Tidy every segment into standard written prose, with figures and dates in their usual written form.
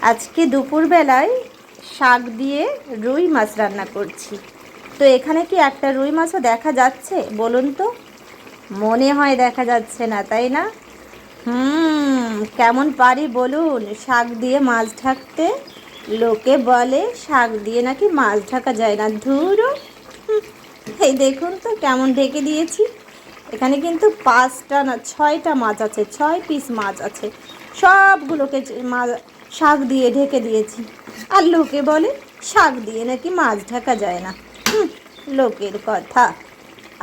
আজকে দুপুরবেলায় শাক দিয়ে রুই মাছ রান্না করছি। তো এখানে কি একটা রুই মাছও দেখা যাচ্ছে বলুন তো? মনে হয় দেখা যাচ্ছে না, তাই না? কেমন পারি বলুন শাক দিয়ে মাছ ঢাকতে? লোকে বলে শাক দিয়ে নাকি মাছ ঢাকা যায় না। ধুরো, এই দেখুন তো কেমন ঢেকে দিয়েছি। এখানে কিন্তু 5টা না 6টা মাছ আছে, 6 পিস মাছ আছে। সবগুলোকে শাক দিয়ে ঢেকে দিয়েছি। আর লোকে বলে শাক দিয়ে নাকি মাছ ঢাকা যায় না। লোকের কথা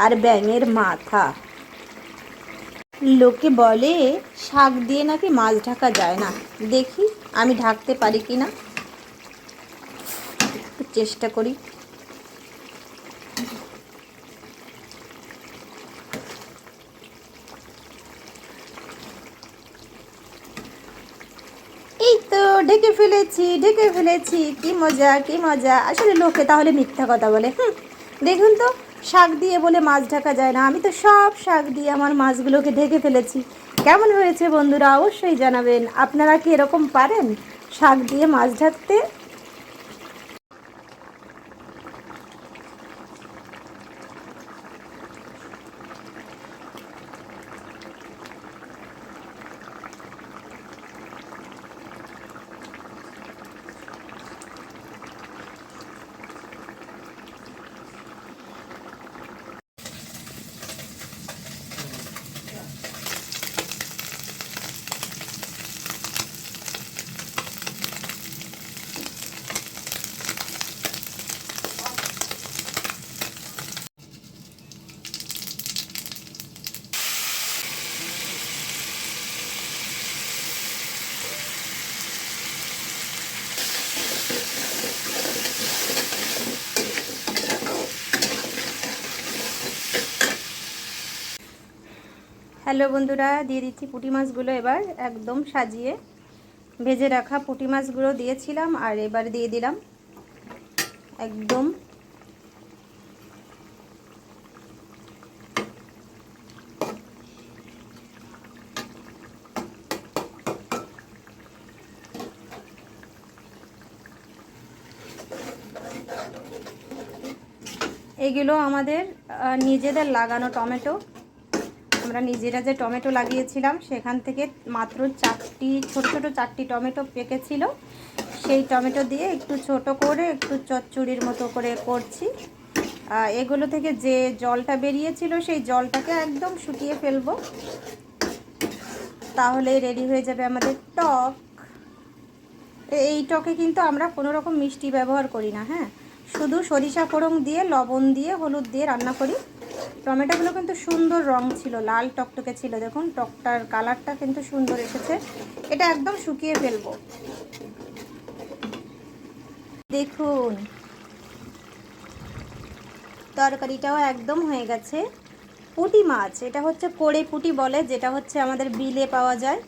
আর ব্যাঙের মাথা। লোকে বলে শাক দিয়ে নাকি মাছ ঢাকা যায় না। দেখি আমি ঢাকতে পারি কি না, একটু চেষ্টা করি। এই তো ঢেকে ফেলেছি। কি মজা কি মজা। আসলে লোকে তাহলে মিথ্যা কথা বলে। দেখুন তো, শাক দিয়ে বলে মাছ ঢাকা যায় না। আমি তো সব শাক দিয়ে আমার মাছগুলোকে ঢেকে ফেলেছি। কেমন হয়েছে বন্ধুরা? অবশ্যই জানাবেন। আপনারা কি এরকম পারেন শাক দিয়ে মাছ ঢাকতে? হ্যালো বন্ধুরা, দিয়ে দিচ্ছি পুঁটি মাছগুলো। এবার একদম সাজিয়ে ভেজে রাখা পুঁটি মাছগুলো দিয়েছিলাম, আর এবার দিয়ে দিলাম একদম এগুলো আমাদের নিজেদের লাগানো টমেটো। আমরা নিজেরা যে টমেটো লাগিয়েছিলাম সেখান থেকে মাত্র ছোট ছোট 4টি টমেটো পেকেছিল। সেই টমেটো দিয়ে একটু ছোট করে একটু চচ্চড়ির মতো করে করছি। এগুলো থেকে যে জলটা বেরিয়েছিল সেই জলটাকে একদম শুকিয়ে ফেলবো, তাহলে রেডি হয়ে যাবে আমাদের টক। এই টকে কিন্তু আমরা কোনো রকম মিষ্টি ব্যবহার করি না, হ্যাঁ, শুধু সরিষা ফোড়ন দিয়ে লবণ দিয়ে হলুদ দিয়ে রান্না করি। টমেটোগুলো কিন্তু সুন্দর রং ছিল, লাল টকটকে ছিল। দেখুন টকটার কালারটা কিন্তু সুন্দর এসেছে। এটা একদম শুকিয়ে ফেলবো। দেখুন তরকারিটাও একদম হয়ে গেছে। পুঁটি মাছ, এটা হচ্ছে কোড়ে পুঁটি বলে, যেটা হচ্ছে আমাদের বিলে পাওয়া যায়।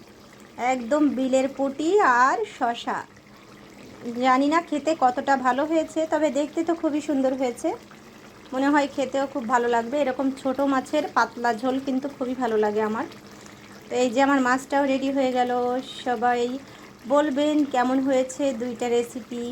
একদম বিলের পুঁটি আর শশা। জানি না খেতে কতটা ভালো হয়েছে, তবে দেখতে তো খুবই সুন্দর হয়েছে। মনে হয় খেতেও খুব ভালো লাগবে। এরকম ছোট মাছের পাতলা ঝোল কিন্তু খুবই ভালো লাগে আমার। তো এই যে আমার মাছটাও রেডি হয়ে গেল। সবাই বলবেন কেমন হয়েছে 2টা রেসিপি।